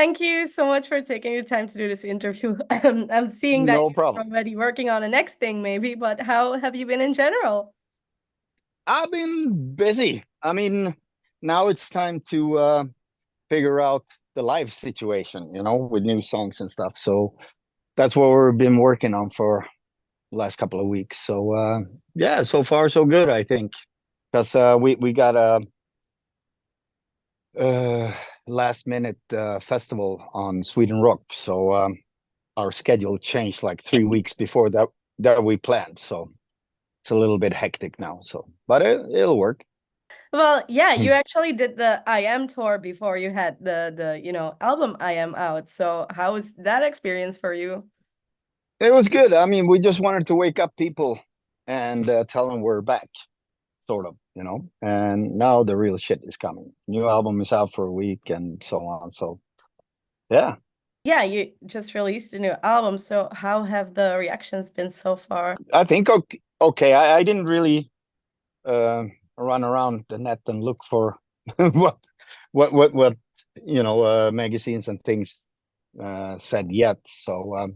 thank you so much for taking the time to do this interview. I'm seeing that No you're problem. already working on the next thing, maybe, but how have you been in general? I've been busy. I mean, now it's time to figure out the live situation, with new songs and stuff. So that's what we've been working on for the last couple of weeks. So yeah, so far so good, I think. Because we got a last minute festival on Sweden Rock. So our schedule changed like 3 weeks before that we planned. So it's a little bit hectic now. So, but it'll work. Well, yeah, you Hmm. actually did the I Am tour before you had the album I Am out. So how was that experience for you? It was good. I mean, we just wanted to wake up people and tell them we're back, sort of. And now the real shit is coming. New album is out for a week and so on. So, yeah. Yeah, you just released a new album, so how have the reactions been so far? I think okay. Okay. I didn't really uh, run around the net and look for what what magazines and things said yet. So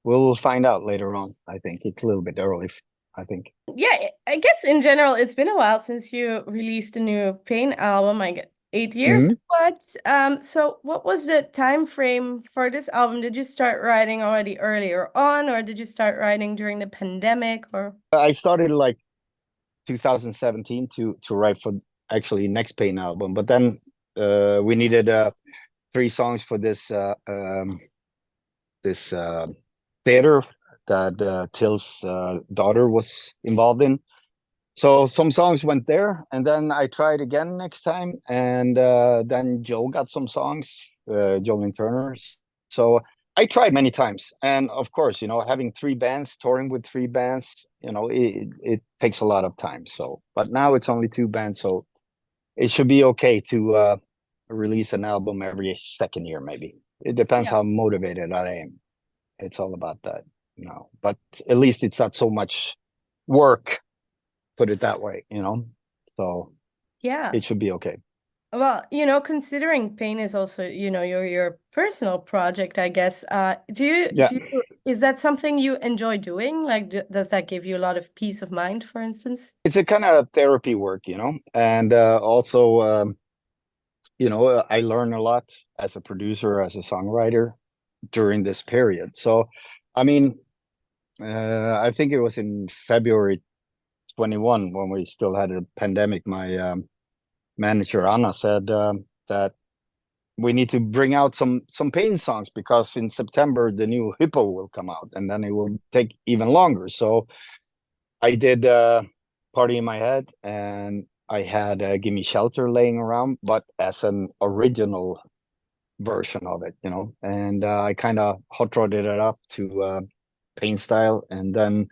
we'll find out later on. I think it's a little bit early. I think. Yeah, I guess in general, it's been a while since you released a new Pain album. I get 8 years. Mhm. But so what was the time frame for this album? Did you start writing already earlier on, or did you start writing during the pandemic? Or I started like 2017 to write for actually next Pain album, but then we needed 3 songs for this theater that Till's daughter was involved in. So some songs went there, and then I tried again next time, and then Joe got some songs, Jolene Turner. So I tried many times, and of course, having 3 bands, touring with 3 bands, it takes a lot of time. So, but now it's only 2 bands, so it should be okay to release an album every second year, maybe. It depends yeah. how motivated I am. It's all about that, But at least it's not so much work, put it that way. So Yeah. it should be okay. Well, considering Pain is also, your personal project, I guess. Yeah, Is that something you enjoy doing? Like, does that give you a lot of peace of mind, for instance? it's a kind of therapy work, and also, I learn a lot as a producer, as a songwriter during this period. So, I mean, I think it was in February 21 when we still had a pandemic. My manager Anna said that we need to bring out some Pain songs because in September the new Hippo will come out, and then it will take even longer. So I did Party in My Head, and I had Gimme Shelter laying around, but as an original version of it. And I kind of hot rodded it up to Pain style, and then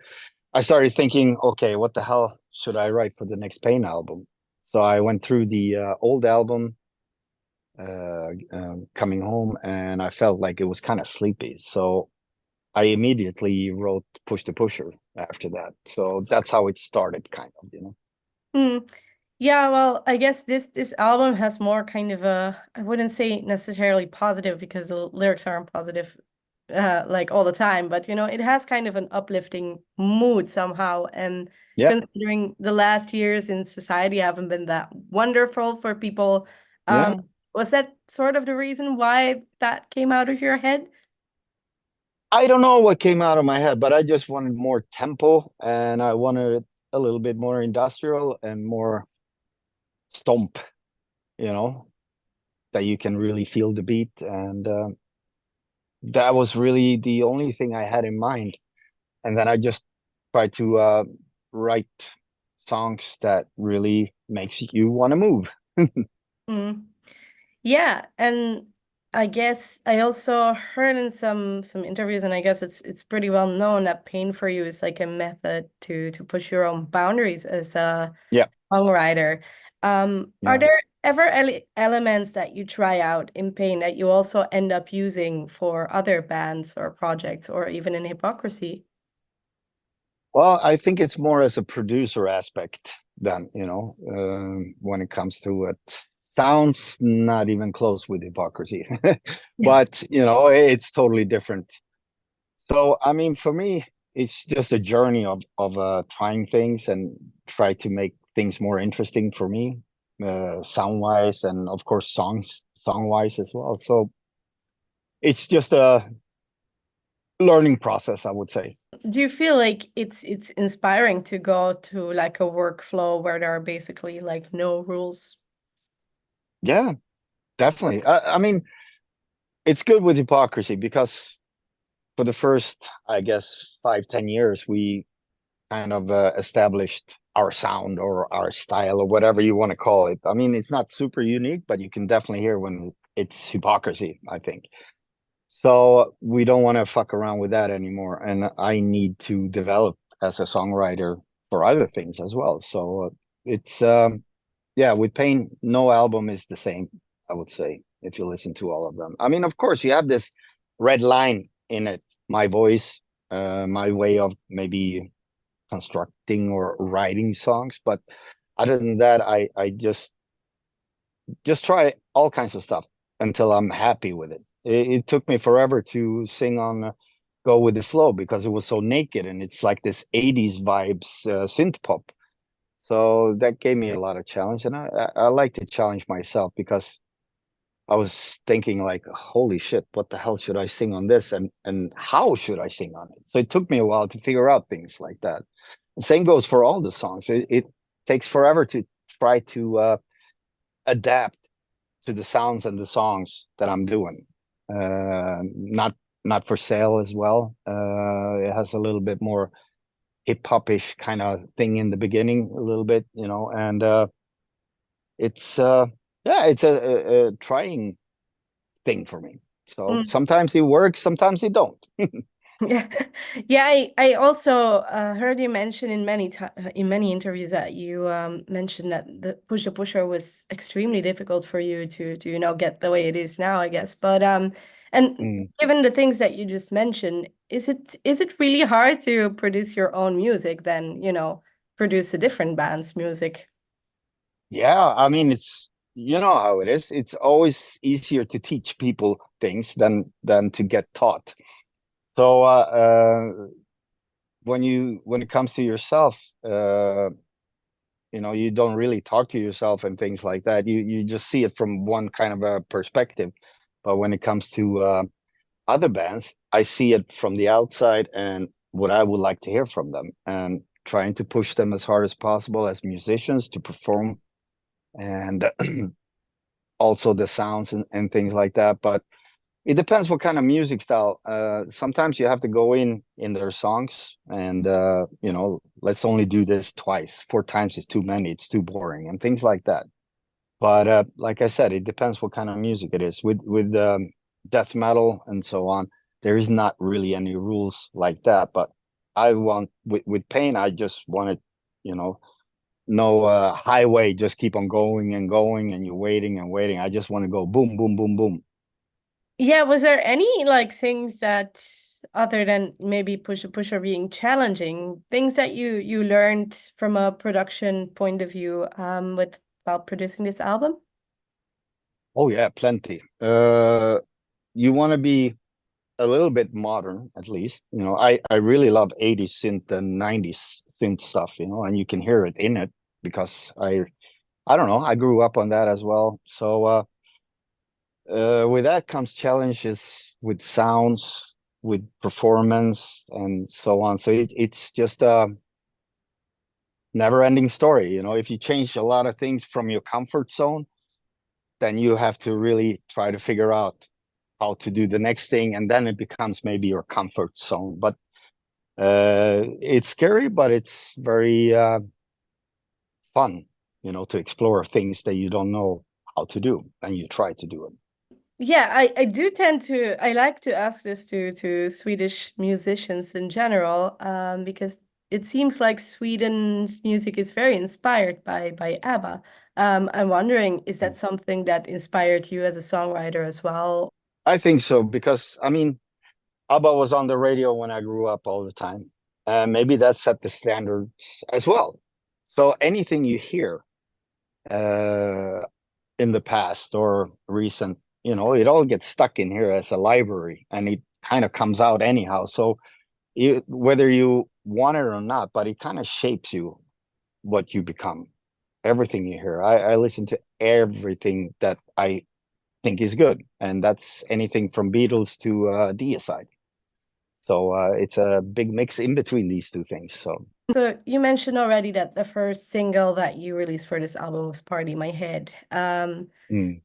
I started thinking, okay, what the hell should I write for the next Pain album? So I went through the old album, coming home, and I felt like it was kind of sleepy. So I immediately wrote Push the Pusher after that. So that's how it started, kind of. Hmm. Yeah, well, I guess this album has more kind of I wouldn't say necessarily positive because the lyrics aren't positive like all the time, but it has kind of an uplifting mood somehow. And Yeah, considering the last years in society haven't been that wonderful for people, um, yeah. was that sort of the reason why that came out of your head? I don't know what came out of my head, but I just wanted more tempo and I wanted it a little bit more industrial and more stomp, you know, that you can really feel the beat. And that was really the only thing I had in mind. And then I just tried to write songs that really makes you want to move. Mm. Yeah, and I guess I also heard in some interviews, and I guess it's pretty well known that pain for you is like a method to push your own boundaries as a Yeah, songwriter. Are yeah. there ever elements that you try out in pain that you also end up using for other bands or projects or even in hypocrisy? Well, I think it's more as a producer aspect than, when it comes to it sounds not even close with hypocrisy, Yeah. but you know, it's totally different. So, I mean, for me, it's just a journey of trying things and try to make things more interesting for me, sound wise, and of course, song wise as well. So it's just a learning process, I would say. Do you feel like it's inspiring to go to like a workflow where there are basically like no rules? Yeah, definitely. I mean, it's good with hypocrisy because for the first, I guess, 5, 10 years, we kind of established our sound or our style or whatever you want to call it. I mean, it's not super unique, but you can definitely hear when it's hypocrisy, I think. So we don't want to fuck around with that anymore. And I need to develop as a songwriter for other things as well. So it's, yeah, with Pain, no album is the same, I would say, if you listen to all of them. I mean, of course, you have this red line in it, my voice, my way of maybe constructing or writing songs. But other than that, I just try all kinds of stuff until I'm happy with it. It took me forever to sing on Go With The Flow because it was so naked and it's like this 80s vibes synth pop. So that gave me a lot of challenge, and I like to challenge myself because I was thinking like, holy shit, what the hell should I sing on this, and how should I sing on it? So it took me a while to figure out things like that. The same goes for all the songs. It takes forever to try to adapt to the sounds and the songs that I'm doing. Not for sale as well. It has a little bit more hip hopish kind of thing in the beginning, a little bit, you know, and it's yeah, it's a trying thing for me. So sometimes it works, sometimes it don't. Yeah, yeah. I also heard you mention in many interviews that you mentioned that the Pusher Pusher was extremely difficult for you to get the way it is now, I guess. But and Mm. given the things that you just mentioned, is it really hard to produce your own music than produce a different band's music? Yeah, I mean it's you know how it is. It's always easier to teach people things than to get taught. So when it comes to yourself, you know, you don't really talk to yourself and things like that. You just see it from one kind of a perspective. But when it comes to other bands, I see it from the outside and what I would like to hear from them and trying to push them as hard as possible as musicians to perform and also the sounds and things like that. But it depends what kind of music style. Sometimes you have to go in their songs and you know, let's only do this twice. 4 times is too many. It's too boring and things like that. But like I said, it depends what kind of music it is. With death metal and so on, there is not really any rules like that. But I want with Pain, I just wanted, you know, no highway, just keep on going and going, and you're waiting and waiting. I just want to go boom, boom, boom, boom. Yeah, was there any like things that other than maybe Pusher Pusher being challenging, things that you learned from a production point of view with while producing this album? Oh yeah, plenty. You want to be a little bit modern, at least. You know, I really love 80s synth and 90s synth stuff, you know, and you can hear it in it because I don't know, I grew up on that as well. So with that comes challenges with sounds, with performance, and so on. So it's just a never-ending story. You know, if you change a lot of things from your comfort zone, then you have to really try to figure out how to do the next thing, and then it becomes maybe your comfort zone. But it's scary, but it's very fun, you know, to explore things that you don't know how to do, and you try to do it. Yeah, I do tend to I like to ask this to Swedish musicians in general, because it seems like Sweden's music is very inspired by ABBA. I'm wondering, is that something that inspired you as a songwriter as well? I think so because I mean, ABBA was on the radio when I grew up all the time, and maybe that set the standards as well. So anything you hear, uh, in the past or recent, it all gets stuck in here as a library and it kind of comes out anyhow. So whether you want it or not, but it kind of shapes you, what you become, everything you hear. I listen to everything that I think is good, and that's anything from Beatles to Deicide. So it's a big mix in between these two things. So So you mentioned already that the first single that you released for this album was Party My Head. mm,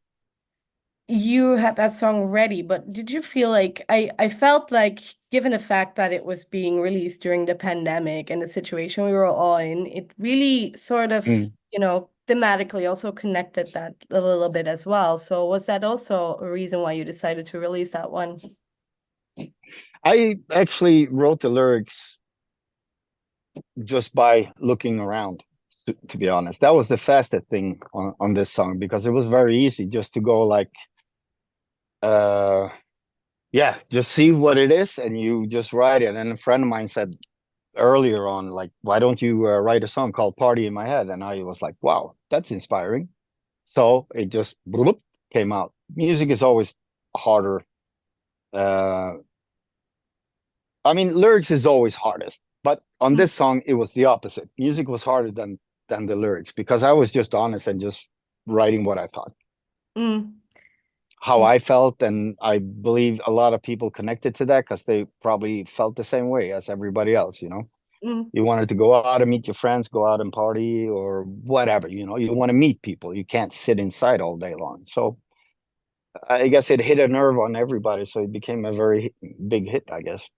You had that song ready, but did you feel like I felt like given the fact that it was being released during the pandemic and the situation we were all in, it really sort of, mm. thematically also connected that a little bit as well. So was that also a reason why you decided to release that one? I actually wrote the lyrics just by looking around, to be honest. That was the fastest thing on this song because it was very easy just to go like, uh, yeah, just see what it is and you just write it. And a friend of mine said earlier on, like, why don't you write a song called Party in My Head? And I was like, wow, that's inspiring. So it just bloop, came out. Music is always harder. Uh, I mean, lyrics is always hardest, but on Mm, this song, it was the opposite. Music was harder than the lyrics because I was just honest and just writing what I thought, mm, how I felt, and I believe a lot of people connected to that because they probably felt the same way as everybody else. mm. You wanted to go out and meet your friends, go out and party or whatever. You want to meet people. You can't sit inside all day long. So I guess it hit a nerve on everybody, so it became a very big hit, I guess.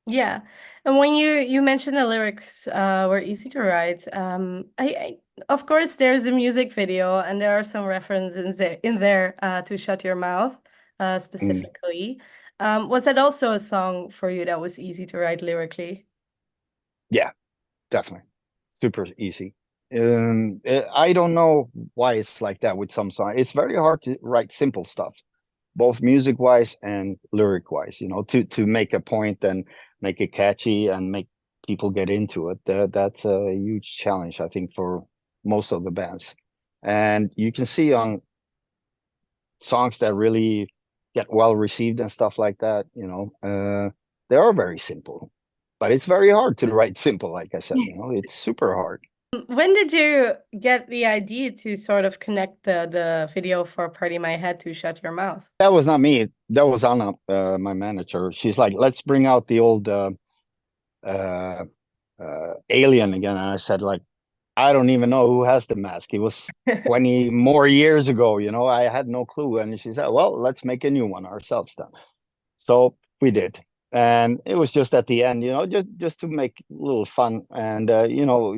Yeah. And when you mentioned the lyrics were easy to write, I of course there's a music video and there are some references in there to Shut Your Mouth Mm. specifically. Was that also a song for you that was easy to write lyrically? Yeah, definitely. Super easy. I don't know why it's like that with some songs. It's very hard to write simple stuff, both music wise and lyric wise, to make a point and make it catchy and make people get into it. That's a huge challenge, I think, for most of the bands. And you can see on songs that really get well received and stuff like that, they are very simple, but it's very hard to write simple, like I said, it's super hard. When did you get the idea to sort of connect the video for Party My Head to Shut Your Mouth? That was not me. That was Anna, my manager. She's like, let's bring out the old uh, Alien again. And I said, like, I don't even know who has the mask. It was 20 more years ago, I had no clue. And she said, well, let's make a new one ourselves then. So we did. And it was just at the end, just to make a little fun. And,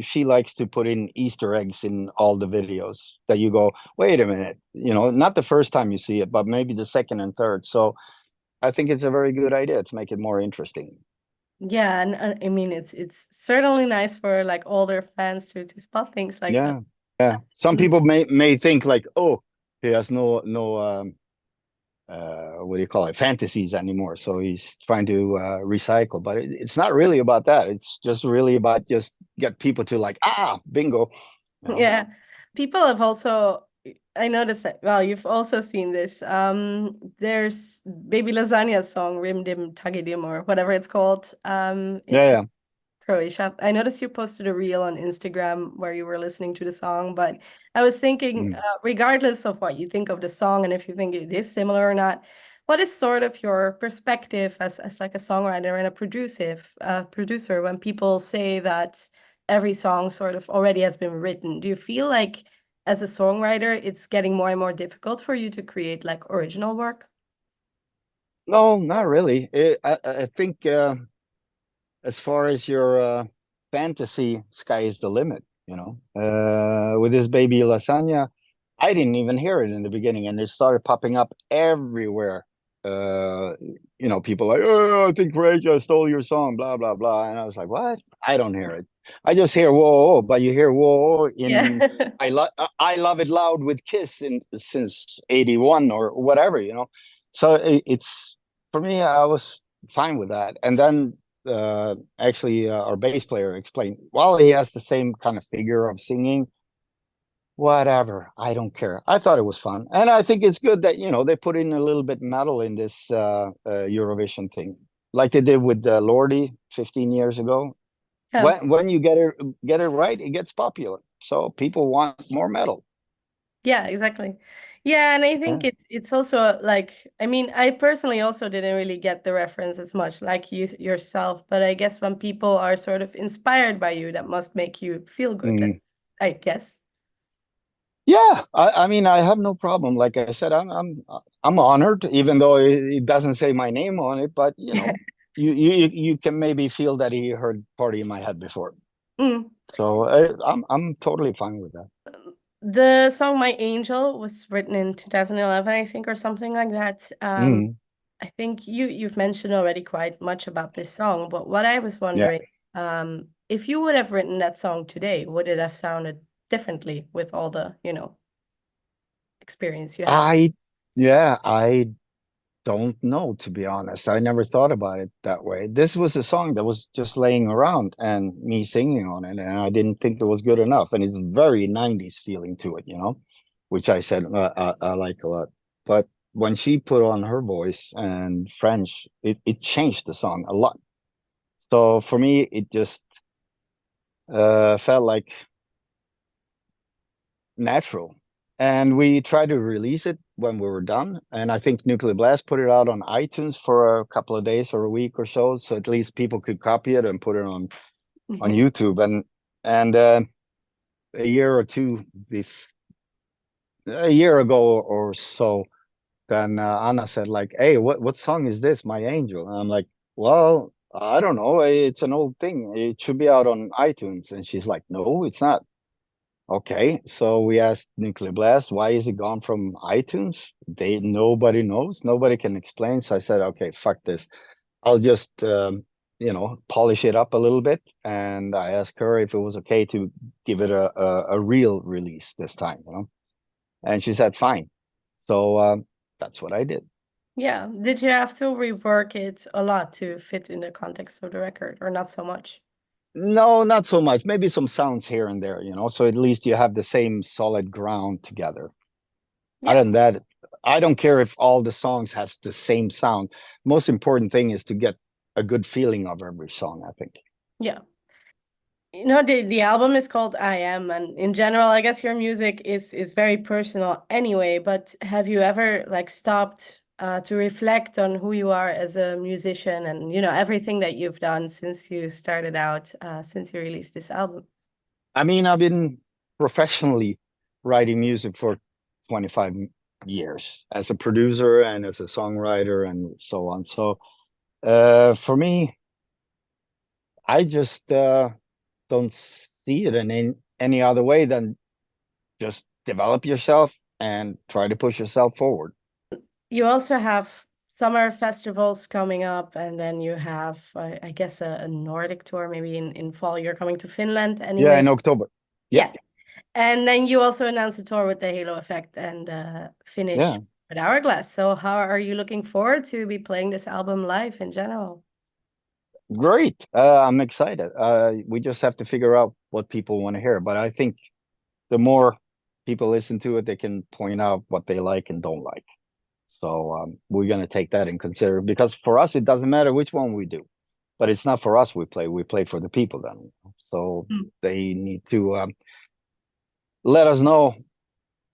she likes to put in Easter eggs in all the videos that you go, wait a minute, not the first time you see it, but maybe the second and third. So I think it's a very good idea to make it more interesting. Yeah, and I mean it's certainly nice for like older fans to spot things like that. Yeah. Yeah. Some Mm. people may think like, oh, he has no what do you call it, fantasies anymore, so he's trying to recycle, but it's not really about that. It's just really about just get people to like, bingo, you know Yeah. People have also I noticed that well, you've also seen this. There's Baby Lasagna's song Rim Dim Tagidim or whatever it's called. It's yeah, Croatia. I noticed you posted a reel on Instagram where you were listening to the song, but I was thinking, yeah. regardless of what you think of the song and if you think it is similar or not, what is sort of your perspective as like a songwriter and a producer when people say that every song sort of already has been written? Do you feel like as a songwriter, it's getting more and more difficult for you to create like original work? No, not really. I think as far as your fantasy, sky is the limit, with this Baby Lasagna, I didn't even hear it in the beginning, and it started popping up everywhere. Uh, people like, oh, I think Rachel stole your song, blah blah blah, and I was like, what? I don't hear it. I just hear whoa, whoa, but you hear whoa in Yeah. I love it loud with Kiss in since '81 or whatever, So it's for me, I was fine with that, and then actually our bass player explained, well, he has the same kind of figure of singing, whatever. I don't care. I thought it was fun. And I think it's good that, they put in a little bit metal in this Eurovision thing, like they did with Lordi 15 years ago. Yeah. When you get it right, it gets popular. So people want more metal. Yeah, exactly. Yeah, and I think Yeah. it's also like, I mean, I personally also didn't really get the reference as much like you yourself, but I guess when people are sort of inspired by you, that must make you feel good, Mm. I guess. Yeah, I mean, I have no problem. Like I said, I'm honored, even though it doesn't say my name on it. But you can maybe feel that he heard "Party in My Head" before. Mm. So I'm totally fine with that. The song My Angel was written in 2011, I think, or something like that. Mm, I think you've mentioned already quite much about this song, but what I was yeah, wondering, if you would have written that song today, would it have sounded differently with all the, experience you have? I yeah, I don't know, to be honest. I never thought about it that way. This was a song that was just laying around and me singing on it, and I didn't think it was good enough. And it's very 90s feeling to it, which I said I like a lot. But when she put on her voice and French, it changed the song a lot. So for me, it just felt like natural. And we tried to release it when we were done. And I think Nuclear Blast put it out on iTunes for a couple of days or a week or so. So at least people could copy it and put it on YouTube. And a year or two, a year ago or so, then Anna said like, "Hey, what song is this? My Angel." And I'm like, "Well, I don't know. It's an old thing. It should be out on iTunes." And she's like, "No, it's not." Okay, so we asked Nuclear Blast, why is it gone from iTunes? Nobody knows, nobody can explain. So I said, okay, fuck this. I'll just polish it up a little bit. And I asked her if it was okay to give it a real release this time. And she said, fine. So that's what I did. Yeah. Did you have to rework it a lot to fit in the context of the record, or not so much? No, not so much. Maybe some sounds here and there. So at least you have the same solid ground together. Yeah. Other than that, I don't care if all the songs have the same sound. Most important thing is to get a good feeling of every song, I think. Yeah. The album is called I Am, and in general, I guess your music is very personal anyway, but have you ever like stopped to reflect on who you are as a musician and everything that you've done since you started out, since you released this album? I mean, I've been professionally writing music for 25 years as a producer and as a songwriter and so on. So for me, I just don't see it in any other way than just develop yourself and try to push yourself forward. You also have summer festivals coming up, and then you have, I guess, a Nordic tour, maybe in fall. You're coming to Finland Yeah, anyway. in October. Yeah, Yeah. And then you also announced a tour with the Halo Effect and finish yeah. with Hourglass. So how are you looking forward to be playing this album live in general? Great. I'm excited. We just have to figure out what people want to hear. But I think the more people listen to it, they can point out what they like and don't like. So we're going to take that in consider because for us, it doesn't matter which one we do, but it's not for us we play for the people then. So Mm. they need to let us know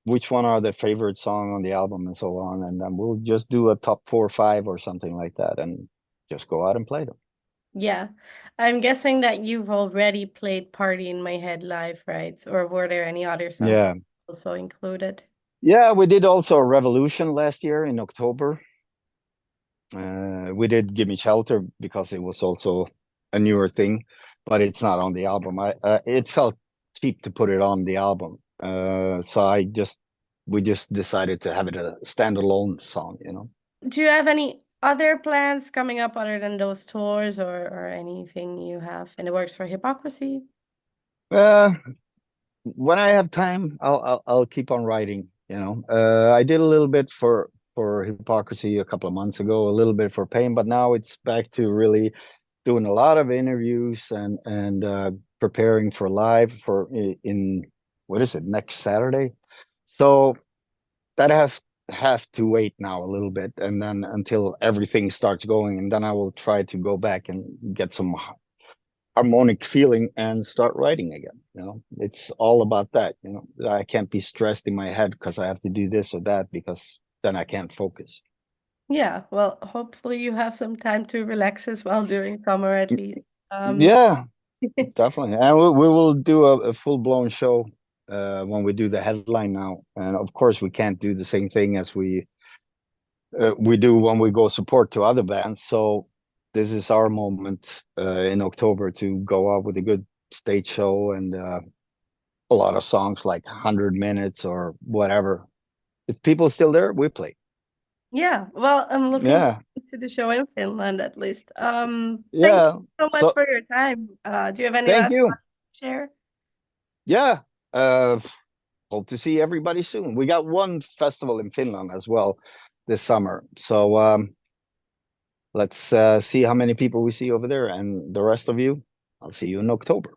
which one are their favorite song on the album and so on. And then we'll just do a top 4 or 5 or something like that and just go out and play them. Yeah. I'm guessing that you've already played Party in My Head live, right? Or were there any other songs Yeah. also included? Yeah, we did also a Revolution last year in October. We did Give Me Shelter because it was also a newer thing, but it's not on the album. It felt cheap to put it on the album. So we just decided to have it a standalone song. Do you have any other plans coming up other than those tours, or anything you have in the works for Hypocrisy? Uh, when I have time, I'll keep on writing. I did a little bit for Hypocrisy a couple of months ago, a little bit for Pain, but now it's back to really doing a lot of interviews and preparing for live in what is it, next Saturday? So that have to wait now a little bit, and then until everything starts going, and then I will try to go back and get some harmonic feeling and start writing again. It's all about that. I can't be stressed in my head because I have to do this or that, because then I can't focus. Yeah, well, hopefully you have some time to relax as well during summer at least. Yeah, definitely. And we will do a full-blown show when we do the headline now. And of course, we can't do the same thing as we do when we go support to other bands. So this is our moment in October to go out with a good stage show, and a lot of songs like 100 minutes or whatever. If people are still there, we play. Yeah, well, I'm looking Yeah, forward to the show in Finland at least. Thank yeah. you so much So for your time. Do you have any thank last you. thoughts to share? Yeah. Hope to see everybody soon. We got one festival in Finland as well this summer. So let's see how many people we see over there, and the rest of you, I'll see you in October.